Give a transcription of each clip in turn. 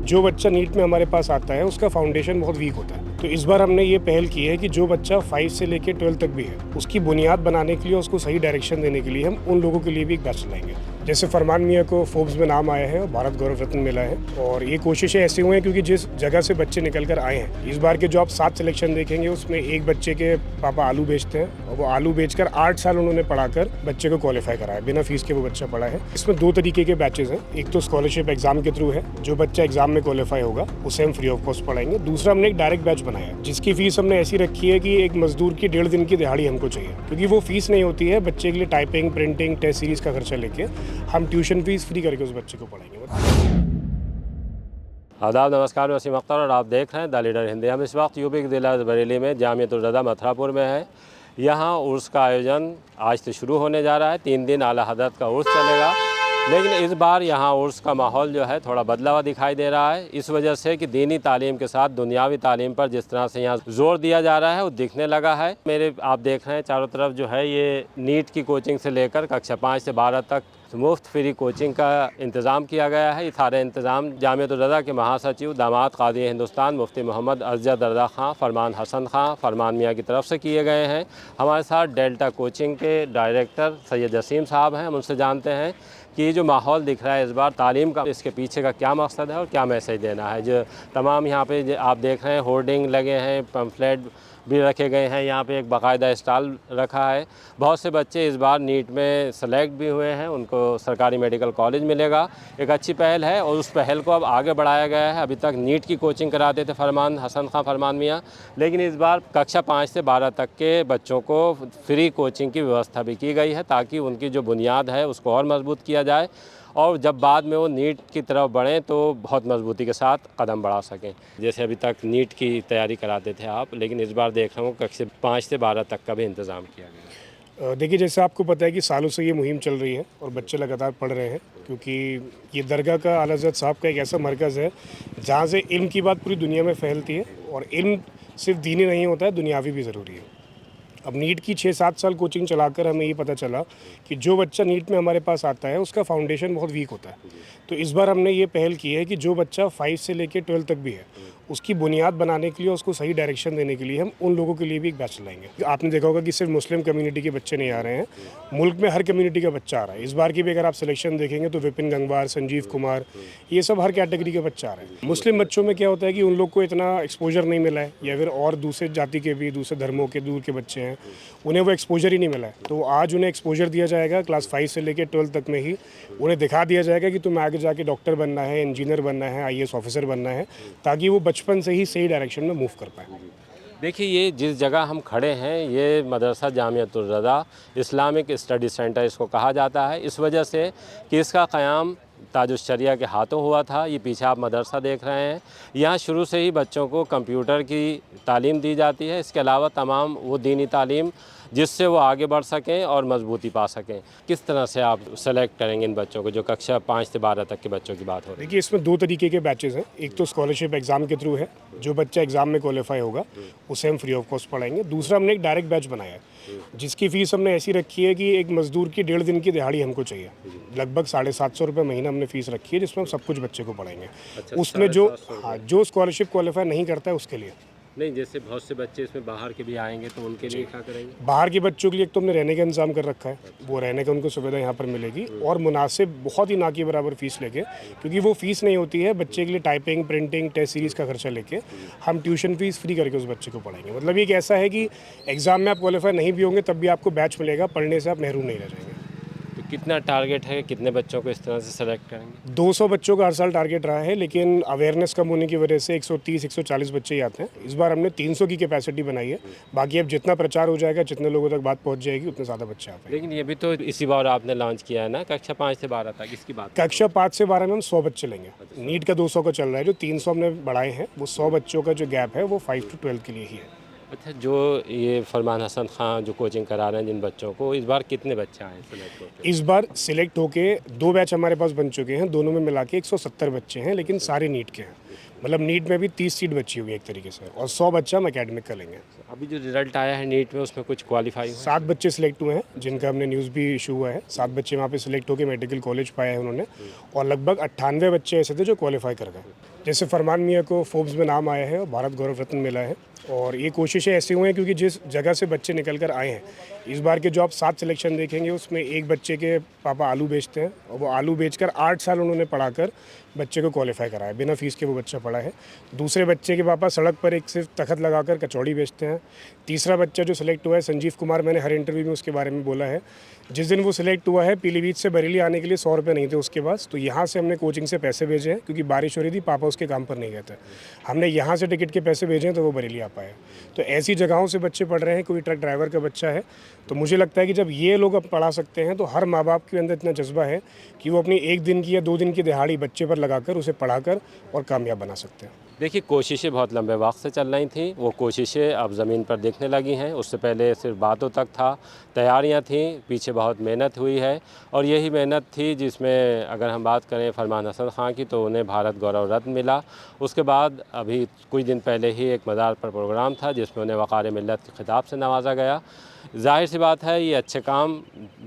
जो बच्चा नीट में हमारे पास आता है उसका फाउंडेशन बहुत वीक होता है। तो इस बार हमने ये पहल की है कि जो बच्चा 5 से लेकर 12 तक भी है उसकी बुनियाद बनाने के लिए, उसको सही डायरेक्शन देने के लिए हम उन लोगों के लिए भी एक बैच चलाएंगे। जैसे फरमान मियाँ को फोर्ब्स में नाम आया है और भारत गौरव रत्न मिला है, और ये कोशिशें ऐसी हुई हैं क्योंकि जिस जगह से बच्चे निकल कर आए हैं, इस बार के जो आप 7 सिलेक्शन देखेंगे उसमें एक बच्चे के पापा आलू बेचते हैं और वो आलू बेचकर 8 साल उन्होंने पढ़ाकर बच्चे को क्वालिफाई कराया, बिना फीस के वो बच्चा पढ़ा है। इसमें 2 तरीके के बैचेज हैं। एक तो स्कॉलरशिप एग्जाम के थ्रू है, जो बच्चा एग्जाम में क्वालिफाई होगा उसे हम फ्री ऑफ कॉस्ट पढ़ाएंगे। दूसरा हमने एक डायरेक्ट बैच बनाया है जिसकी फीस हमने ऐसी रखी है कि एक मजदूर की 1.5 दिन की दिहाड़ी हमको चाहिए, क्योंकि वो फीस नहीं होती है बच्चे के लिए टाइपिंग, प्रिंटिंग, टेस्ट सीरीज का खर्चा लेके हम ट्यूशन फीस फ्री करके उस बच्चे को पढ़ाएंगे। आदाब, नमस्कार, मैं वसीम अख्तर और आप देख रहे हैं द लीडर हिंदी। हम इस वक्त यूपी के जिला बरेली में जामियतुल रज़ा मथुरापुर में है। यहाँ उर्स का आयोजन आज से शुरू होने जा रहा है। 3 दिन आला हज़रत का उर्स चलेगा, लेकिन इस बार यहाँ उर्स का माहौल जो है थोड़ा बदला हुआ दिखाई दे रहा है, इस वजह से कि दीनी तालीम के साथ दुनियावी तालीम पर जिस तरह से यहाँ जोर दिया जा रहा है वो दिखने लगा है। मेरे आप देख रहे हैं चारों तरफ जो है ये नीट की कोचिंग से लेकर कक्षा 5 से 12 तक मुफ्त फ्री कोचिंग का इंतज़ाम किया गया है। ये सारे इंतज़ाम जामियतुल रज़ा के महासचिव दामाद कादी हिंदुस्तान मुफ्ती मोहम्मद अज़ज़द रज़ा खां फरमान हसन खां फरमान मियाँ की तरफ से किए गए हैं। हमारे साथ डेल्टा कोचिंग के डायरेक्टर सैयद जसीम साहब हैं। हम उनसे जानते हैं कि ये जो माहौल दिख रहा है इस बार तालीम का, इसके पीछे का क्या मकसद है और क्या मैसेज देना है। जो तमाम यहाँ पे आप देख रहे हैं होर्डिंग लगे हैं, पम्फलेट भी रखे गए हैं, यहाँ पे एक बाकायदा स्टॉल रखा है। बहुत से बच्चे इस बार नीट में सेलेक्ट भी हुए हैं, उनको सरकारी मेडिकल कॉलेज मिलेगा। एक अच्छी पहल है और उस पहल को अब आगे बढ़ाया गया है। अभी तक नीट की कोचिंग कराते थे फरमान हसन खां फरमान मियाँ, लेकिन इस बार कक्षा 5 से 12 तक के बच्चों को फ्री कोचिंग की व्यवस्था भी की गई है ताकि उनकी जो बुनियाद है उसको और मजबूत किया जाए और जब बाद में वो नीट की तरफ बढ़ें तो बहुत मजबूती के साथ कदम बढ़ा सकें। जैसे अभी तक नीट की तैयारी कराते थे आप, लेकिन इस बार देख रहा हूँ कक्षा 5 से 12 तक का भी इंतज़ाम किया गया। देखिए, जैसे आपको पता है कि सालों से ये मुहिम चल रही है और बच्चे लगातार पढ़ रहे हैं, क्योंकि ये दरगाह का आला हज़रत साहब का एक ऐसा मरकज़ है जहाँ से इल्म की बात पूरी दुनिया में फैलती है, और इल्म सिर्फ दीनी नहीं होता है, दुनियावी भी ज़रूरी है। अब नीट की 6-7 साल कोचिंग चलाकर हमें ये पता चला कि जो बच्चा नीट में हमारे पास आता है उसका फाउंडेशन बहुत वीक होता है। तो इस बार हमने ये पहल की है कि जो बच्चा 5 से लेकर 12 तक भी है उसकी बुनियाद बनाने के लिए, उसको सही डायरेक्शन देने के लिए हम उन लोगों के लिए भी एक बैच चलाएंगे। आपने देखा होगा कि सिर्फ मुस्लिम कम्युनिटी के बच्चे नहीं आ रहे हैं, मुल्क में हर कम्युनिटी का बच्चा आ रहा है। इस बार की भी अगर आप सिलेक्शन देखेंगे तो विपिन गंगवार, संजीव कुमार, ये सब हर कैटेगरी के बच्चे आ रहे हैं। मुस्लिम बच्चों में क्या होता है कि उन लोग को इतना एक्सपोजर नहीं मिला है, या फिर और दूसरे जाति के भी, दूसरे धर्मों के दूर के बच्चे हैं, उन्हें वो एक्सपोजर ही नहीं मिला है। तो आज उन्हें एक्सपोजर दिया जाएगा क्लास 5 से लेकर 12 तक में ही। उन्हें दिखा दिया जाएगा कि तुम्हें आगे जाके डॉक्टर बनना है, इंजीनियर बनना है, IAS ऑफिसर बनना है, ताकि वो बचपन से ही सही डायरेक्शन में मूव कर पाए। देखिए, ये जिस जगह हम खड़े हैं ये मदरसा जामियतुल रज़ा इस्लामिक स्टडी सेंटर इसको कहा जाता है, इस वजह से कि इसका क़याम ताजुश शरिया के हाथों हुआ था। ये पीछे आप मदरसा देख रहे हैं, यहाँ शुरू से ही बच्चों को कंप्यूटर की तालीम दी जाती है। इसके अलावा तमाम वो दीनी तालीम जिससे वो आगे बढ़ सकें और मजबूती पा सकें। किस तरह से आप सेलेक्ट करेंगे इन बच्चों को, जो कक्षा 5 से 12 तक के बच्चों की बात हो रही है? देखिए, इसमें 2 तरीके के बैचेज हैं। एक तो स्कॉलरशिप एग्जाम के थ्रू है, जो बच्चा एग्जाम में क्वालिफाई होगा उसे हम फ्री ऑफ कॉस्ट पढ़ाएंगे। दूसरा हमने एक डायरेक्ट बैच बनाया है जिसकी फीस हमने ऐसी रखी है कि एक मजदूर की 1.5 दिन की दिहाड़ी हमको चाहिए। लगभग 750 रुपये महीना हमने फीस रखी है, जिसमें हम सब कुछ बच्चे को पढ़ाएंगे। उसमें जो स्कॉलरशिप क्वालिफाई नहीं करता है उसके लिए नहीं, जैसे बहुत से बच्चे इसमें बाहर के भी आएंगे तो उनके लिए क्या करेंगे? बाहर के बच्चों के लिए तो हमने रहने का इंतजाम कर रखा है, वो रहने का उनको सुविधा यहाँ पर मिलेगी, और मुनासिब बहुत ही ना के बराबर फीस लेके, क्योंकि वो फीस नहीं होती है बच्चे के लिए टाइपिंग, प्रिंटिंग, टेस्ट सीरीज का खर्चा लेके हम ट्यूशन फीस फ्री करके उस बच्चे को पढ़ाएंगे। मतलब ये ऐसा है कि एग्जाम में आप क्वालिफाई नहीं भी होंगे तब भी आपको बैच मिलेगा, पढ़ने से आप महरूम नहीं रह जाएंगे। कितना टारगेट है, कितने बच्चों को इस तरह से सेलेक्ट करेंगे? 200 बच्चों का हर साल टारगेट रहा है, लेकिन अवेयरनेस कम होने की वजह से 130-140 बच्चे ही आते हैं। इस बार हमने 300 की कैपेसिटी बनाई है। बाकी अब जितना प्रचार हो जाएगा, जितने लोगों तक बात पहुंच जाएगी, उतने ज़्यादा बच्चे आते हैं। लेकिन ये भी तो इसी बार आपने लॉन्च किया है ना, कक्षा 5 से 12 तक, इसकी बात? कक्षा 5 से 12 में हम 100 बच्चे लेंगे। नीट का 200 का चल रहा है, जो 300 हमने बढ़ाए हैं, वो 100 बच्चों का जो गैप है वो 5 to 12 के लिए ही है। अच्छा, जो ये फरमान हसन खां जो कोचिंग करा रहे हैं जिन बच्चों को, इस बार कितने बच्चे आए सेलेक्ट होकर? इस बार सिलेक्ट होके 2 बैच हमारे पास बन चुके हैं, दोनों में मिला के 170 बच्चे हैं, लेकिन सारे नीट के हैं। मतलब नीट में भी 30 सीट बची हुई है एक तरीके से, और 100 बच्चा हम एकेडमिक का लेंगे। अभी जो रिजल्ट आया है नीट में उसमें कुछ क्वालिफाई हुआ 7 बच्चे सिलेक्ट हुए हैं, जिनका हमने न्यूज़ भी इशू हुआ है। 7 बच्चे वहाँ पे सिलेक्ट होकर मेडिकल कॉलेज पाए हैं उन्होंने, और लगभग 98 बच्चे ऐसे थे जो क्वालिफाई कर गए। जैसे फरमान मियाँ को फोर्ब्स में नाम आया है और भारत गौरव रत्न मिला है, और ये कोशिशें ऐसी हुई हैं क्योंकि जिस जगह से बच्चे निकल कर आए हैं, इस बार के जो आप 7 सिलेक्शन देखेंगे उसमें एक बच्चे के पापा आलू बेचते हैं, और वो आलू बेचकर 8 साल उन्होंने पढ़ाकर बच्चे को क्वालिफाई कराया, बिना फीस के वो बच्चा पढ़ा है। दूसरे बच्चे के पापा सड़क पर एक सिर्फ तखत लगाकर कचौड़ी बेचते हैं। तीसरा बच्चा जो सिलेक्ट हुआ है संजीव कुमार, मैंने हर इंटरव्यू में उसके बारे में बोला है। जिस दिन वो सिलेक्ट हुआ है, पीलीभीत से बरेली आने के लिए 100 रुपये नहीं थे उसके पास, तो यहाँ से हमने कोचिंग से पैसे भेजे हैं क्योंकि बारिश हो रही थी, पापा उसके काम पर नहीं गए थे। हमने यहाँ से टिकट के पैसे भेजे हैं तो वो बरेली आ पाए। तो ऐसी जगहों से बच्चे पढ़ रहे हैं। कोई ट्रक ड्राइवर का बच्चा है, तो मुझे लगता है कि जब ये लोग अब पढ़ा सकते हैं तो हर माँ बाप के अंदर इतना जज्बा है कि वो अपनी 1 दिन की या 2 दिन की दिहाड़ी बच्चे पर लगाकर उसे पढ़ाकर और कामयाब बना सकते हैं। देखिए, कोशिशें बहुत लंबे वक्त से चल रही थी, वो कोशिशें अब ज़मीन पर दिखने लगी हैं। उससे पहले सिर्फ बातों तक था, तैयारियां थीं, पीछे बहुत मेहनत हुई है, और यही मेहनत थी जिसमें अगर हम बात करें फरमान हसन खां की तो उन्हें भारत गौरव रत्न मिला। उसके बाद अभी कुछ दिन पहले ही एक मज़ार पर प्रोग्राम था जिसमें उन्हें वक़ार मिल्लत के खिताब से नवाजा गया। जाहिर सी बात है ये अच्छे काम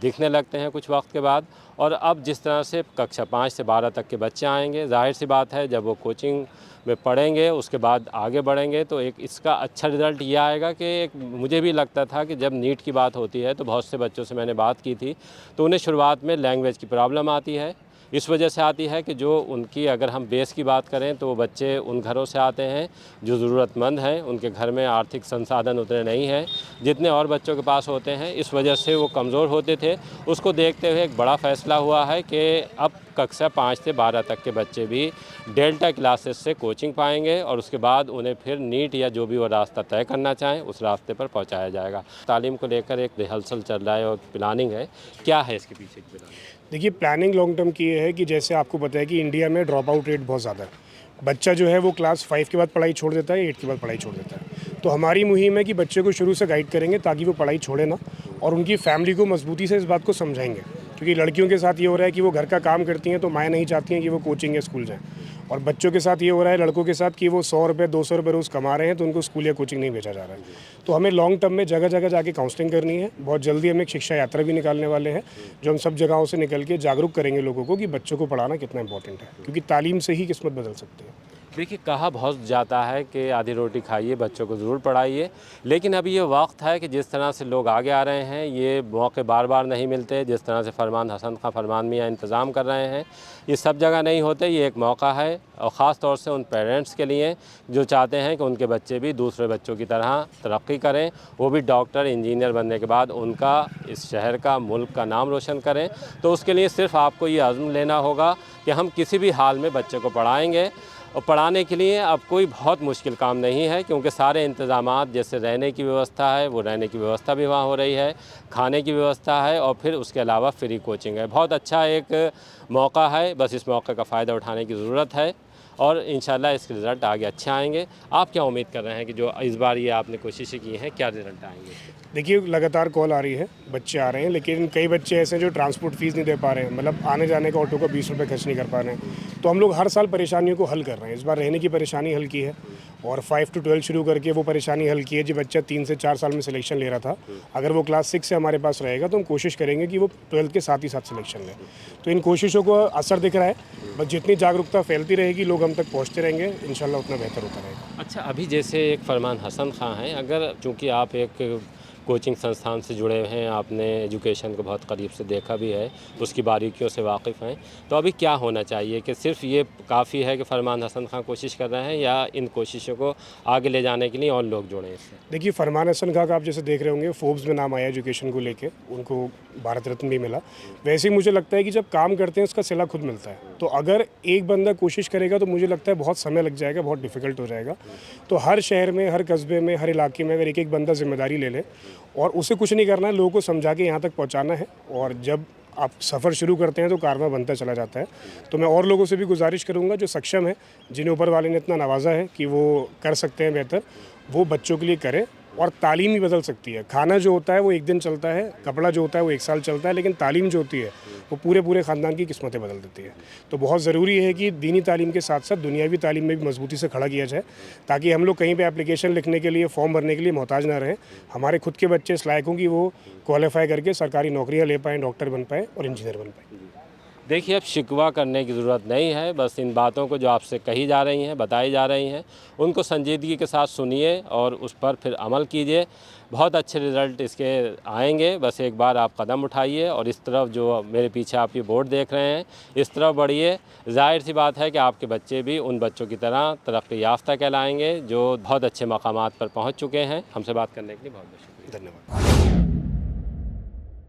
दिखने लगते हैं कुछ वक्त के बाद, और अब जिस तरह से कक्षा 5 से 12 तक के बच्चे आएंगे, जाहिर सी बात है जब वो कोचिंग में पढ़ेंगे उसके बाद आगे बढ़ेंगे तो एक इसका अच्छा रिज़ल्ट ये आएगा कि एक मुझे भी लगता था कि जब नीट की बात होती है तो बहुत से बच्चों से मैंने बात की थी तो उन्हें शुरुआत में लैंग्वेज की प्रॉब्लम आती है। इस वजह से आती है कि जो उनकी अगर हम बेस की बात करें तो वो बच्चे उन घरों से आते हैं जो ज़रूरतमंद हैं, उनके घर में आर्थिक संसाधन उतने नहीं हैं जितने और बच्चों के पास होते हैं, इस वजह से वो कमज़ोर होते थे। उसको देखते हुए एक बड़ा फ़ैसला हुआ है कि अब कक्षा 5 से 12 तक के बच्चे भी डेल्टा क्लासेस से कोचिंग पाएंगे और उसके बाद उन्हें फिर नीट या जो भी वो रास्ता तय करना चाहें उस रास्ते पर पहुंचाया जाएगा। तालीम को लेकर एक रिहर्सल चल रहा है और प्लानिंग है, क्या है इसके पीछे की प्लानिंग? देखिए, प्लानिंग लॉन्ग टर्म की ये है कि जैसे आपको पता है कि इंडिया में ड्रॉप आउट रेट बहुत ज़्यादा है। बच्चा जो है वो क्लास 5 के बाद पढ़ाई छोड़ देता है, 8 के बाद पढ़ाई छोड़ देता है। तो हमारी मुहिम है कि बच्चे को शुरू से गाइड करेंगे ताकि वो पढ़ाई छोड़े ना, और उनकी फैमिली को मजबूती से इस बात को समझाएंगे। क्योंकि लड़कियों के साथ ये हो रहा है कि वो घर का काम करती हैं तो माएँ नहीं चाहती हैं कि वो कोचिंग या स्कूल जाएँ, और बच्चों के साथ ये हो रहा है लड़कों के साथ कि वो 100 रुपये 200 रुपये रोज़ कमा रहे हैं तो उनको स्कूल या कोचिंग नहीं भेजा जा रहा है। तो हमें लॉन्ग टर्म में जगह जगह जाके काउंसलिंग करनी है। बहुत जल्दी हम एक शिक्षा यात्रा भी निकालने वाले हैं जो हम सब जगहों से निकल के जागरूक करेंगे लोगों को कि बच्चों को पढ़ाना कितना इंपॉर्टेंट है, क्योंकि तालीम से ही किस्मत बदल सकती है। देखिए, कहा बहुत जाता है कि आधी रोटी खाइए, बच्चों को ज़रूर पढ़ाइए, लेकिन अभी ये वक्त है कि जिस तरह से लोग आगे आ रहे हैं ये मौके बार बार नहीं मिलते। जिस तरह से फरमान हसन खां, फरमान मियाँ इंतज़ाम कर रहे हैं, ये सब जगह नहीं होते। ये एक मौका है, और ख़ास तौर से उन पेरेंट्स के लिए जो चाहते हैं कि उनके बच्चे भी दूसरे बच्चों की तरह तरक्की करें, वो भी डॉक्टर इंजीनियर बनने के बाद उनका इस शहर का, मुल्क का नाम रोशन करें। तो उसके लिए सिर्फ़ आपको ये अज़्म लेना होगा कि हम किसी भी हाल में बच्चे को पढ़ाएँगे, और पढ़ाने के लिए अब कोई बहुत मुश्किल काम नहीं है क्योंकि सारे इंतज़ामात, जैसे रहने की व्यवस्था है वो रहने की व्यवस्था भी वहाँ हो रही है, खाने की व्यवस्था है, और फिर उसके अलावा फ्री कोचिंग है। बहुत अच्छा एक मौका है, बस इस मौके का फ़ायदा उठाने की ज़रूरत है और इंशाल्लाह इसके रिज़ल्ट आगे अच्छे आएंगे। आप क्या उम्मीद कर रहे हैं कि जो इस बार ये आपने कोशिशें की हैं, क्या रिज़ल्ट आएंगे? देखिए, लगातार कॉल आ रही है, बच्चे आ रहे हैं, लेकिन कई बच्चे ऐसे हैं जो ट्रांसपोर्ट फीस नहीं दे पा रहे हैं, मतलब आने जाने का ऑटो का 20 रुपये खर्च नहीं कर पा रहे हैं। तो हम लोग हर साल परेशानियों को हल कर रहे हैं। इस बार रहने की परेशानी हल की है, और 5 to 12 शुरू करके वो परेशानी हल की है। जो बच्चा 3 से 4 साल में सिलेक्शन ले रहा था, अगर वो क्लास 6 से हमारे पास रहेगा तो हम कोशिश करेंगे कि वो 12th के साथ ही साथ सिलेक्शन लें। तो इन कोशिशों को असर दिख रहा है, बस जितनी जागरूकता फैलती रहेगी, लोग हम तक पहुँचते रहेंगे, इंशाल्लाह उतना बेहतर होता रहेगा। अच्छा, अभी जैसे एक फरमान हसन खां हैं, अगर चूँकि आप एक कोचिंग संस्थान से जुड़े हुए हैं, आपने एजुकेशन को बहुत करीब से देखा भी है, उसकी बारीकियों से वाकिफ़ हैं, तो अभी क्या होना चाहिए कि सिर्फ ये काफ़ी है कि फरमान हसन खां कोशिश कर रहे हैं या इन कोशिशों को आगे ले जाने के लिए और लोग जुड़ें इससे? देखिए, फरमान हसन खां का आप जैसे देख रहे होंगे, फोर्ब्स में नाम आया एजुकेशन को लेके, उनको भारत रत्न भी मिला। वैसे ही मुझे लगता है कि जब काम करते हैं उसका सिला खुद मिलता है। तो अगर एक बंदा कोशिश करेगा तो मुझे लगता है बहुत समय लग जाएगा, बहुत डिफ़िकल्ट हो जाएगा। तो हर शहर में, हर कस्बे में, हर इलाके में अगर एक एक बंदा जिम्मेदारी ले ले और उसे कुछ नहीं करना है, लोगों को समझा के यहाँ तक पहुँचाना है, और जब आप सफ़र शुरू करते हैं तो कारवां बनता चला जाता है। तो मैं और लोगों से भी गुजारिश करूँगा जो सक्षम है, जिन्हें ऊपर वाले ने इतना नवाजा है कि वो कर सकते हैं बेहतर, वो बच्चों के लिए करें और तालीम भी बदल सकती है। खाना जो होता है वो एक दिन चलता है, कपड़ा जो होता है वो एक साल चलता है, लेकिन तालीम जो होती है वो पूरे पूरे ख़ानदान की किस्मतें बदल देती है। तो बहुत ज़रूरी है कि दीनी तालीम के साथ साथ दुनियावी तालीम में भी मजबूती से खड़ा किया जाए, ताकि हम लोग कहीं पे एप्लीकेशन लिखने के लिए, फॉर्म भरने के लिए मोहताज ना रहें। हमारे खुद के बच्चे इस लायक हों कि वो क्वालिफाई करके सरकारी नौकरियाँ ले पाएँ, डॉक्टर बन पाएँ और इंजीनियर बन पाएँ। देखिए, अब शिकवा करने की ज़रूरत नहीं है। बस इन बातों को जो आपसे कही जा रही हैं, बताई जा रही हैं, उनको संजीदगी के साथ सुनिए और उस पर फिर अमल कीजिए। बहुत अच्छे रिज़ल्ट इसके आएंगे। बस एक बार आप कदम उठाइए और इस तरफ जो मेरे पीछे आप ये बोर्ड देख रहे हैं, इस तरफ बढ़िए। ज़ाहिर सी बात है कि आपके बच्चे भी उन बच्चों की तरह तरक्की याफ्ता कहलाएंगे जो बहुत अच्छे मकामात पर पहुँच चुके हैं। हमसे बात करने के लिए बहुत बहुत शुक्रिया। धन्यवाद।